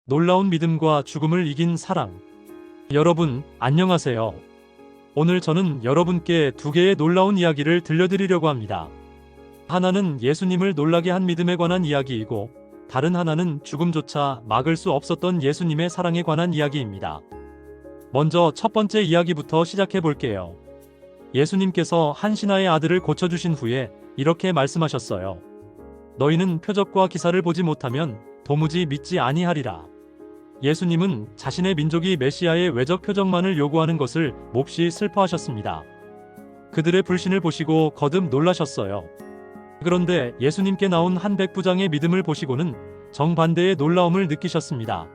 놀라운 믿음과 죽음을 이긴 사랑. 여러분, 안녕하세요. 오늘 저는 여러분께 두 개의 놀라운 이야기를 들려드리려고 합니다. 하나는 예수님을 놀라게 한 믿음에 관한 이야기이고, 다른 하나는 죽음조차 막을 수 없었던 예수님의 사랑에 관한 이야기입니다. 먼저 첫 번째 이야기부터 시작해 볼게요. 예수님께서 한 신하의 아들을 고쳐주신 후에 이렇게 말씀하셨어요. 너희는 표적과 기사를 보지 못하면 도무지 믿지 아니하리라. 예수님은 자신의 민족이 메시아의 외적 표적만을 요구하는 것을 몹시 슬퍼하셨습니다. 그들의 불신을 보시고 거듭 놀라셨어요. 그런데 예수님께 나온 한 백부장의 믿음을 보시고는 정반대의 놀라움을 느끼셨습니다.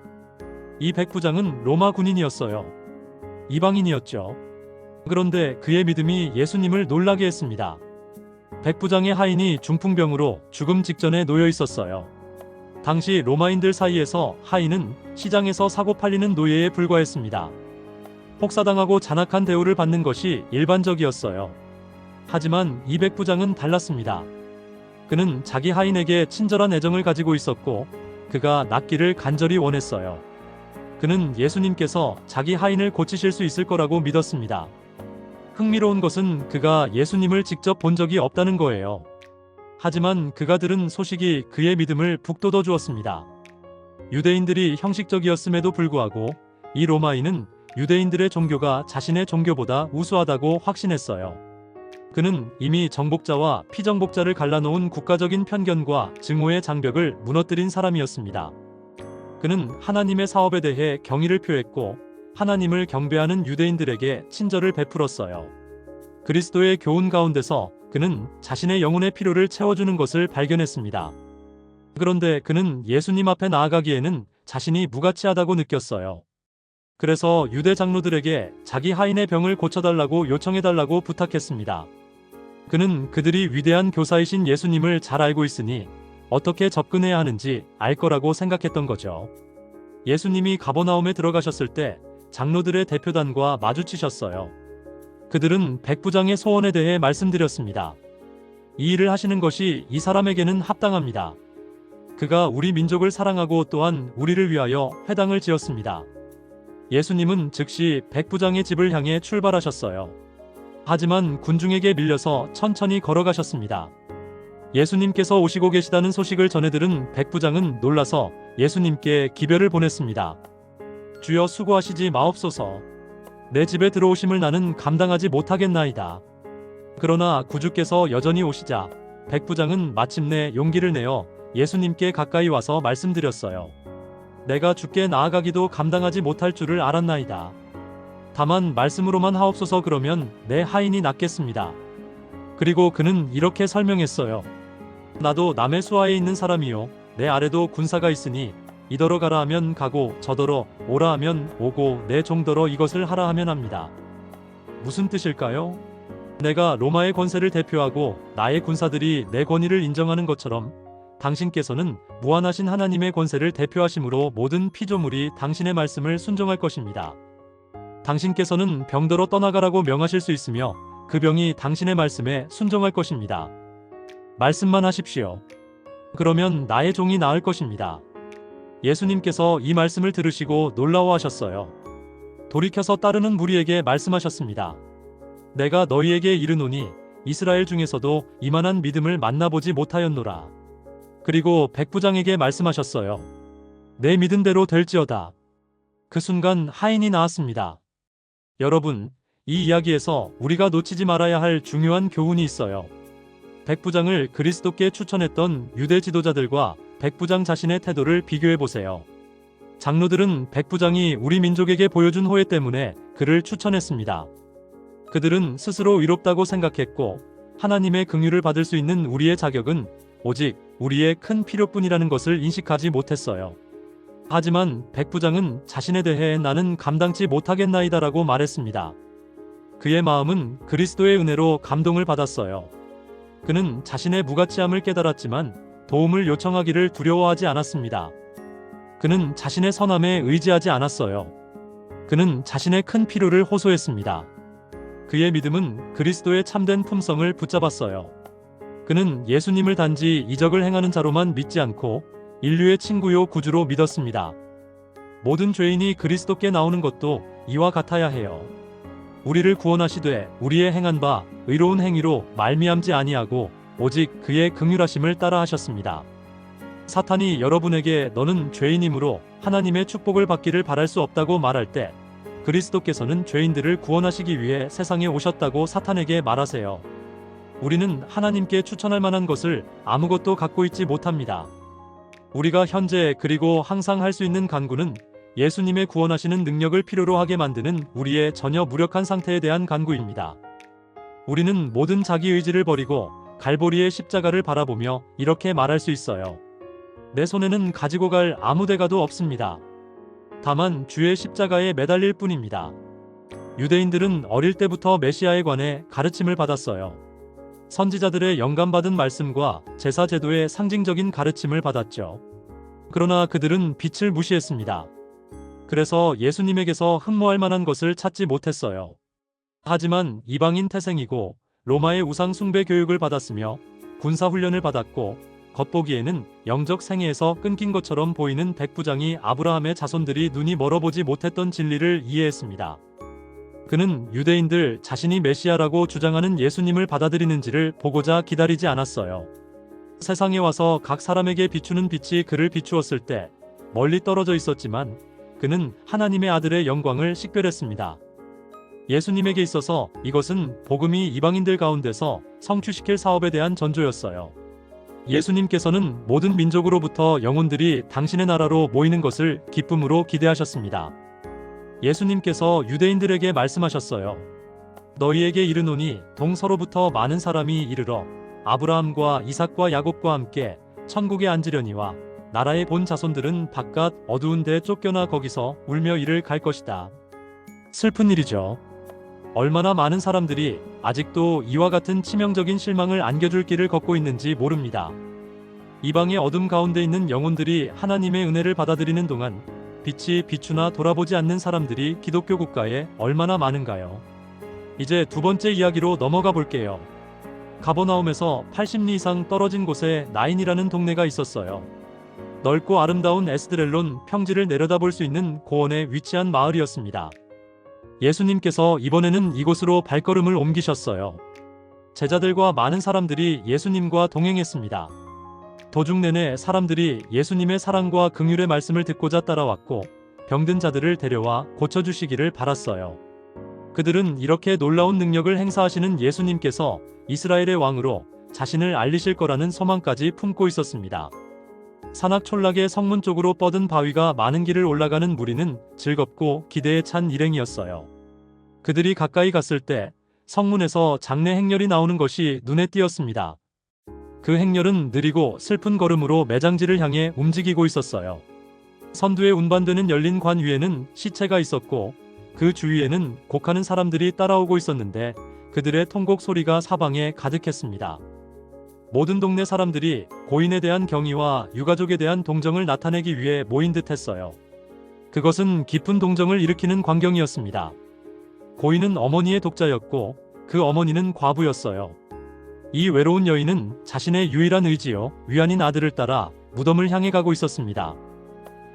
이 백부장은 로마 군인이었어요. 이방인이었죠. 그런데 그의 믿음이 예수님을 놀라게 했습니다. 백부장의 하인이 중풍병으로 죽음 직전에 놓여 있었어요. 당시 로마인들 사이에서 하인은 시장에서 사고 팔리는 노예에 불과했습니다. 혹사당하고 잔악한 대우를 받는 것이 일반적이었어요. 하지만 이 백부장은 달랐습니다. 그는 자기 하인에게 친절한 애정을 가지고 있었고, 그가 낫기를 간절히 원했어요. 그는 예수님께서 자기 하인을 고치실 수 있을 거라고 믿었습니다. 흥미로운 것은 그가 예수님을 직접 본 적이 없다는 거예요. 하지만 그가 들은 소식이 그의 믿음을 북돋워 주었습니다. 유대인들이 형식적이었음에도 불구하고 이 로마인은 유대인들의 종교가 자신의 종교보다 우수하다고 확신했어요. 그는 이미 정복자와 피정복자를 갈라놓은 국가적인 편견과 증오의 장벽을 무너뜨린 사람이었습니다. 그는 하나님의 사업에 대해 경의를 표했고, 하나님을 경배하는 유대인들에게 친절을 베풀었어요. 그리스도의 교훈 가운데서 그는 자신의 영혼의 필요를 채워주는 것을 발견했습니다. 그런데 그는 예수님 앞에 나아가기에는 자신이 무가치하다고 느꼈어요. 그래서 유대 장로들에게 자기 하인의 병을 고쳐달라고 요청해달라고 부탁했습니다. 그는 그들이 위대한 교사이신 예수님을 잘 알고 있으니 어떻게 접근해야 하는지 알 거라고 생각했던 거죠. 예수님이 가버나움에 들어가셨을 때 장로들의 대표단과 마주치셨어요. 그들은 백부장의 소원에 대해 말씀드렸습니다. 이 일을 하시는 것이 이 사람에게는 합당합니다. 그가 우리 민족을 사랑하고 또한 우리를 위하여 회당을 지었습니다. 예수님은 즉시 백부장의 집을 향해 출발하셨어요. 하지만 군중에게 밀려서 천천히 걸어가셨습니다. 예수님께서 오시고 계시다는 소식을 전해들은 백부장은 놀라서 예수님께 기별을 보냈습니다. 주여, 수고하시지 마옵소서. 내 집에 들어오심을 나는 감당하지 못하겠나이다. 그러나 구주께서 여전히 오시자 백부장은 마침내 용기를 내어 예수님께 가까이 와서 말씀드렸어요. 내가 주께 나아가기도 감당하지 못할 줄을 알았나이다. 다만 말씀으로만 하옵소서. 그러면 내 하인이 낫겠습니다. 그리고 그는 이렇게 설명했어요. 나도 남의 수하에 있는 사람이요, 내 아래도 군사가 있으니 이더러 가라 하면 가고 저더러 오라 하면 오고 내 종더러 이것을 하라 하면 합니다. 무슨 뜻일까요? 내가 로마의 권세를 대표하고 나의 군사들이 내 권위를 인정하는 것처럼 당신께서는 무한하신 하나님의 권세를 대표하심으로 모든 피조물이 당신의 말씀을 순종할 것입니다. 당신께서는 병더러 떠나가라고 명하실 수 있으며 그 병이 당신의 말씀에 순종할 것입니다. 말씀만 하십시오. 그러면 나의 종이 나을 것입니다. 예수님께서 이 말씀을 들으시고 놀라워하셨어요. 돌이켜서 따르는 무리에게 말씀하셨습니다. 내가 너희에게 이르노니 이스라엘 중에서도 이만한 믿음을 만나보지 못하였노라. 그리고 백부장에게 말씀하셨어요. 내 믿은 대로 될지어다. 그 순간 하인이 나았습니다. 여러분, 이 이야기에서 우리가 놓치지 말아야 할 중요한 교훈이 있어요. 백부장을 그리스도께 추천했던 유대 지도자들과 백부장 자신의 태도를 비교해 보세요. 장로들은 백부장이 우리 민족에게 보여준 호혜 때문에 그를 추천했습니다. 그들은 스스로 의롭다고 생각했고, 하나님의 긍휼을 받을 수 있는 우리의 자격은 오직 우리의 큰 필요뿐이라는 것을 인식하지 못했어요. 하지만 백부장은 자신에 대해 나는 감당치 못하겠나이다라고 말했습니다. 그의 마음은 그리스도의 은혜로 감동을 받았어요. 그는 자신의 무가치함을 깨달았지만 도움을 요청하기를 두려워하지 않았습니다. 그는 자신의 선함에 의지하지 않았어요. 그는 자신의 큰 필요를 호소했습니다. 그의 믿음은 그리스도의 참된 품성을 붙잡았어요. 그는 예수님을 단지 이적을 행하는 자로만 믿지 않고 인류의 친구요 구주로 믿었습니다. 모든 죄인이 그리스도께 나오는 것도 이와 같아야 해요. 우리를 구원하시되 우리의 행한 바 의로운 행위로 말미암지 아니하고 오직 그의 긍휼하심을 따라 하셨습니다. 사탄이 여러분에게 너는 죄인이므로 하나님의 축복을 받기를 바랄 수 없다고 말할 때 그리스도께서는 죄인들을 구원하시기 위해 세상에 오셨다고 사탄에게 말하세요. 우리는 하나님께 추천할 만한 것을 아무것도 갖고 있지 못합니다. 우리가 현재 그리고 항상 할 수 있는 간구는 예수님의 구원하시는 능력을 필요로 하게 만드는 우리의 전혀 무력한 상태에 대한 간구입니다. 우리는 모든 자기 의지를 버리고 갈보리의 십자가를 바라보며 이렇게 말할 수 있어요. 내 손에는 가지고 갈 아무 대가도 없습니다. 다만 주의 십자가에 매달릴 뿐입니다. 유대인들은 어릴 때부터 메시아에 관해 가르침을 받았어요. 선지자들의 영감받은 말씀과 제사 제도의 상징적인 가르침을 받았죠. 그러나 그들은 빛을 무시했습니다. 그래서 예수님에게서 흠모할 만한 것을 찾지 못했어요. 하지만 이방인 태생이고 로마의 우상 숭배 교육을 받았으며 군사훈련을 받았고 겉보기에는 영적 생애에서 끊긴 것처럼 보이는 백부장이 아브라함의 자손들이 눈이 멀어보지 못했던 진리를 이해했습니다. 그는 유대인들 자신이 메시아라고 주장하는 예수님을 받아들이는지를 보고자 기다리지 않았어요. 세상에 와서 각 사람에게 비추는 빛이 그를 비추었을 때 멀리 떨어져 있었지만 그는 하나님의 아들의 영광을 식별했습니다. 예수님에게 있어서 이것은 복음이 이방인들 가운데서 성취시킬 사업에 대한 전조였어요. 예수님께서는 모든 민족으로부터 영혼들이 당신의 나라로 모이는 것을 기쁨으로 기대하셨습니다. 예수님께서 유대인들에게 말씀하셨어요. 너희에게 이르노니 동서로부터 많은 사람이 이르러 아브라함과 이삭과 야곱과 함께 천국에 앉으려니와 나라의 본 자손들은 바깥 어두운 데 쫓겨나 거기서 울며 이를 갈 것이다. 슬픈 일이죠. 얼마나 많은 사람들이 아직도 이와 같은 치명적인 실망을 안겨줄 길을 걷고 있는지 모릅니다. 이방의 어둠 가운데 있는 영혼들이 하나님의 은혜를 받아들이는 동안 빛이 비추나 돌아보지 않는 사람들이 기독교 국가에 얼마나 많은가요? 이제 두 번째 이야기로 넘어가 볼게요. 가버나움에서 80리 이상 떨어진 곳에 나인이라는 동네가 있었어요. 넓고 아름다운 에스드렐론 평지를 내려다볼 수 있는 고원에 위치한 마을이었습니다. 예수님께서 이번에는 이곳으로 발걸음을 옮기셨어요. 제자들과 많은 사람들이 예수님과 동행했습니다. 도중 내내 사람들이 예수님의 사랑과 긍휼의 말씀을 듣고자 따라왔고 병든 자들을 데려와 고쳐주시기를 바랐어요. 그들은 이렇게 놀라운 능력을 행사하시는 예수님께서 이스라엘의 왕으로 자신을 알리실 거라는 소망까지 품고 있었습니다. 산악촌락의 성문 쪽으로 뻗은 바위가 많은 길을 올라가는 무리는 즐겁고 기대에 찬 일행이었어요. 그들이 가까이 갔을 때 성문에서 장례 행렬이 나오는 것이 눈에 띄었습니다. 그 행렬은 느리고 슬픈 걸음으로 매장지를 향해 움직이고 있었어요. 선두에 운반되는 열린 관 위에는 시체가 있었고 그 주위에는 곡하는 사람들이 따라오고 있었는데 그들의 통곡 소리가 사방에 가득했습니다. 모든 동네 사람들이 고인에 대한 경의와 유가족에 대한 동정을 나타내기 위해 모인 듯 했어요. 그것은 깊은 동정을 일으키는 광경이었습니다. 고인은 어머니의 독자였고 그 어머니는 과부였어요. 이 외로운 여인은 자신의 유일한 의지요 위안인 아들을 따라 무덤을 향해 가고 있었습니다.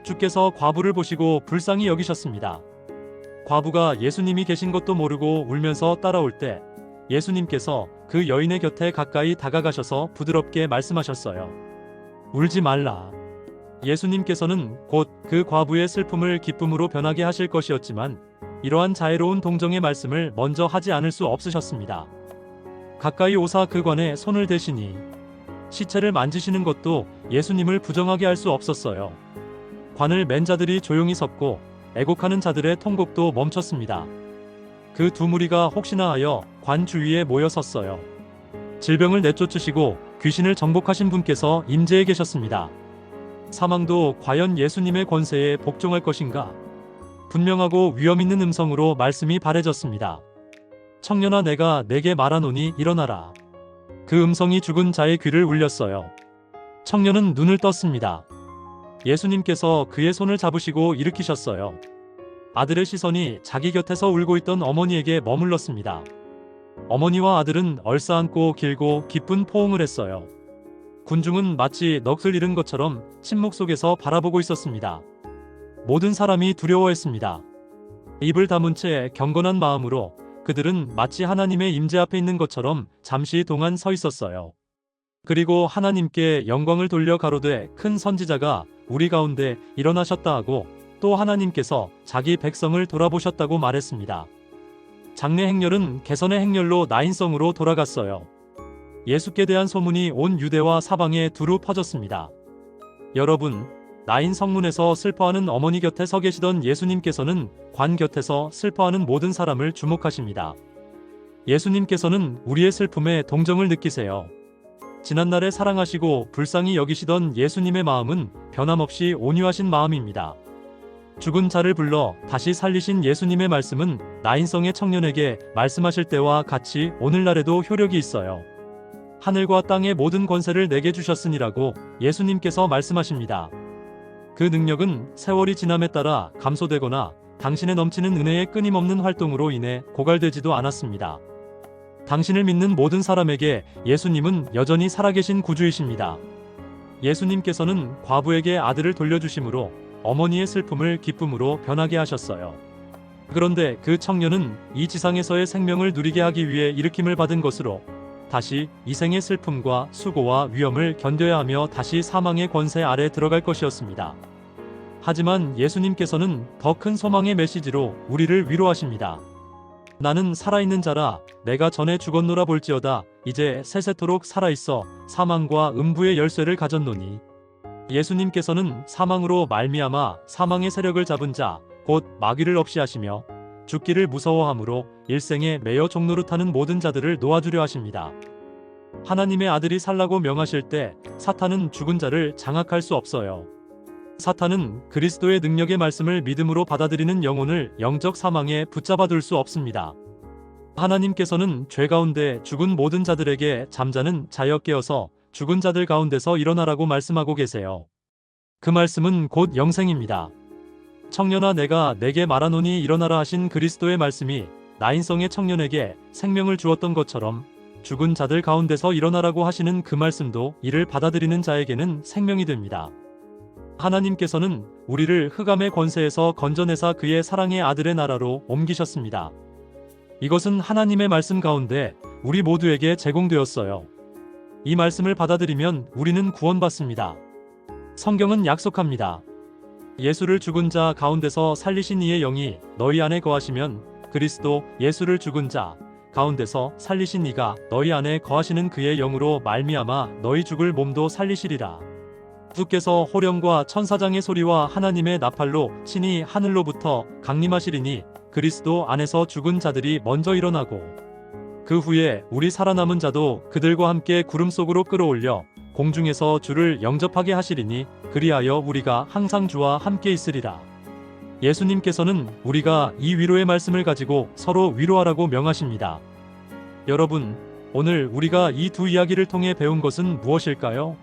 주께서 과부를 보시고 불쌍히 여기셨습니다. 과부가 예수님이 계신 것도 모르고 울면서 따라올 때 예수님께서 그 여인의 곁에 가까이 다가가셔서 부드럽게 말씀하셨어요. 울지 말라. 예수님께서는 곧 그 과부의 슬픔을 기쁨으로 변하게 하실 것이었지만 이러한 자애로운 동정의 말씀을 먼저 하지 않을 수 없으셨습니다. 가까이 오사 그 관에 손을 대시니 시체를 만지시는 것도 예수님을 부정하게 할 수 없었어요. 관을 맨 자들이 조용히 섰고 애곡하는 자들의 통곡도 멈췄습니다. 그 두 무리가 혹시나 하여 관 주위에 모여 섰어요. 질병을 내쫓으시고 귀신을 정복하신 분께서 임재해 계셨습니다. 사망도 과연 예수님의 권세에 복종할 것인가? 분명하고 위험 있는 음성으로 말씀이 바래졌습니다. 청년아, 내가 내게 말하노니 일어나라. 그 음성이 죽은 자의 귀를 울렸어요. 청년은 눈을 떴습니다. 예수님께서 그의 손을 잡으시고 일으키셨어요. 아들의 시선이 자기 곁에서 울고 있던 어머니에게 머물렀습니다. 어머니와 아들은 얼싸안고 길고 깊은 포옹을 했어요. 군중은 마치 넋을 잃은 것처럼 침묵 속에서 바라보고 있었습니다. 모든 사람이 두려워했습니다. 입을 다문 채 경건한 마음으로 그들은 마치 하나님의 임재 앞에 있는 것처럼 잠시 동안 서 있었어요. 그리고 하나님께 영광을 돌려 가로되 큰 선지자가 우리 가운데 일어나셨다 하고 또 하나님께서 자기 백성을 돌아보셨다고 말했습니다. 장래 행렬은 개선의 행렬로 나인성으로 돌아갔어요. 예수께 대한 소문이 온 유대와 사방에 두루 퍼졌습니다. 여러분, 나인 성문에서 슬퍼하는 어머니 곁에 서 계시던 예수님께서는 관 곁에서 슬퍼하는 모든 사람을 주목하십니다. 예수님께서는 우리의 슬픔에 동정을 느끼세요. 지난날에 사랑하시고 불쌍히 여기시던 예수님의 마음은 변함없이 온유하신 마음입니다. 죽은 자를 불러 다시 살리신 예수님의 말씀은 나인성의 청년에게 말씀하실 때와 같이 오늘날에도 효력이 있어요. 하늘과 땅의 모든 권세를 내게 주셨으니라고 예수님께서 말씀하십니다. 그 능력은 세월이 지남에 따라 감소되거나 당신의 넘치는 은혜의 끊임없는 활동으로 인해 고갈되지도 않았습니다. 당신을 믿는 모든 사람에게 예수님은 여전히 살아계신 구주이십니다. 예수님께서는 과부에게 아들을 돌려주심으로 어머니의 슬픔을 기쁨으로 변하게 하셨어요. 그런데 그 청년은 이 지상에서의 생명을 누리게 하기 위해 일으킴을 받은 것으로 다시 이생의 슬픔과 수고와 위험을 견뎌야 하며 다시 사망의 권세 아래 들어갈 것이었습니다. 하지만 예수님께서는 더 큰 소망의 메시지로 우리를 위로하십니다. 나는 살아있는 자라 내가 전에 죽었노라 볼지어다 이제 세세토록 살아있어 사망과 음부의 열쇠를 가졌노니. 예수님께서는 사망으로 말미암아 사망의 세력을 잡은 자 곧 마귀를 없이 하시며 죽기를 무서워함으로 일생에 매여 종노릇하는 모든 자들을 놓아주려 하십니다. 하나님의 아들이 살라고 명하실 때 사탄은 죽은 자를 장악할 수 없어요. 사탄은 그리스도의 능력의 말씀을 믿음으로 받아들이는 영혼을 영적 사망에 붙잡아 둘 수 없습니다. 하나님께서는 죄 가운데 죽은 모든 자들에게 잠자는 자여 깨어서 죽은 자들 가운데서 일어나라고 말씀하고 계세요. 그 말씀은 곧 영생입니다. 청년아 내가 내게 말하노니 일어나라 하신 그리스도의 말씀이 나인성의 청년에게 생명을 주었던 것처럼 죽은 자들 가운데서 일어나라고 하시는 그 말씀도 이를 받아들이는 자에게는 생명이 됩니다. 하나님께서는 우리를 흑암의 권세에서 건져내사 그의 사랑의 아들의 나라로 옮기셨습니다. 이것은 하나님의 말씀 가운데 우리 모두에게 제공되었어요. 이 말씀을 받아들이면 우리는 구원받습니다. 성경은 약속합니다. 예수를 죽은 자 가운데서 살리신 이의 영이 너희 안에 거하시면 그리스도 예수를 죽은 자 가운데서 살리신 이가 너희 안에 거하시는 그의 영으로 말미암아 너희 죽을 몸도 살리시리라. 주께서 호령과 천사장의 소리와 하나님의 나팔로 친히 하늘로부터 강림하시리니 그리스도 안에서 죽은 자들이 먼저 일어나고 그 후에 우리 살아남은 자도 그들과 함께 구름 속으로 끌어올려 공중에서 주를 영접하게 하시리니 그리하여 우리가 항상 주와 함께 있으리라. 예수님께서는 우리가 이 위로의 말씀을 가지고 서로 위로하라고 명하십니다. 여러분, 오늘 우리가 이 두 이야기를 통해 배운 것은 무엇일까요?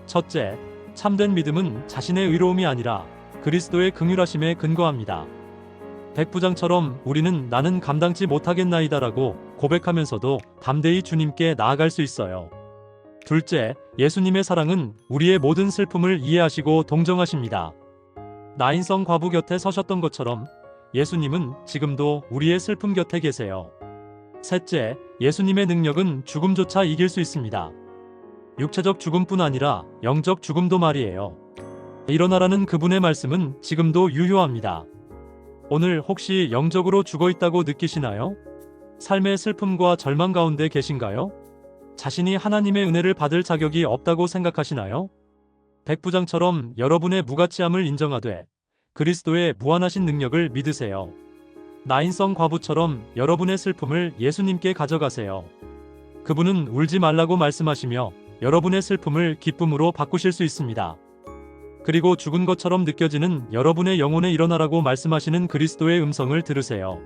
첫째, 참된 믿음은 자신의 의로움이 아니라 그리스도의 긍휼하심에 근거합니다. 백부장처럼 우리는 나는 감당치 못하겠나이다라고 고백하면서도 담대히 주님께 나아갈 수 있어요. 둘째, 예수님의 사랑은 우리의 모든 슬픔을 이해하시고 동정하십니다. 나인성 과부 곁에 서셨던 것처럼 예수님은 지금도 우리의 슬픔 곁에 계세요. 셋째, 예수님의 능력은 죽음조차 이길 수 있습니다. 육체적 죽음뿐 아니라 영적 죽음도 말이에요. 일어나라는 그분의 말씀은 지금도 유효합니다. 오늘 혹시 영적으로 죽어 있다고 느끼시나요? 삶의 슬픔과 절망 가운데 계신가요? 자신이 하나님의 은혜를 받을 자격이 없다고 생각하시나요? 백부장처럼 여러분의 무가치함을 인정하되 그리스도의 무한하신 능력을 믿으세요. 나인성 과부처럼 여러분의 슬픔을 예수님께 가져가세요. 그분은 울지 말라고 말씀하시며 여러분의 슬픔을 기쁨으로 바꾸실 수 있습니다. 그리고 죽은 것처럼 느껴지는 여러분의 영혼에 일어나라고 말씀하시는 그리스도의 음성을 들으세요.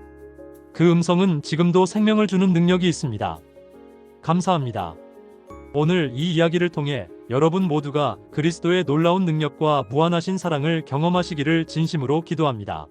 그 음성은 지금도 생명을 주는 능력이 있습니다. 감사합니다. 오늘 이 이야기를 통해 여러분 모두가 그리스도의 놀라운 능력과 무한하신 사랑을 경험하시기를 진심으로 기도합니다.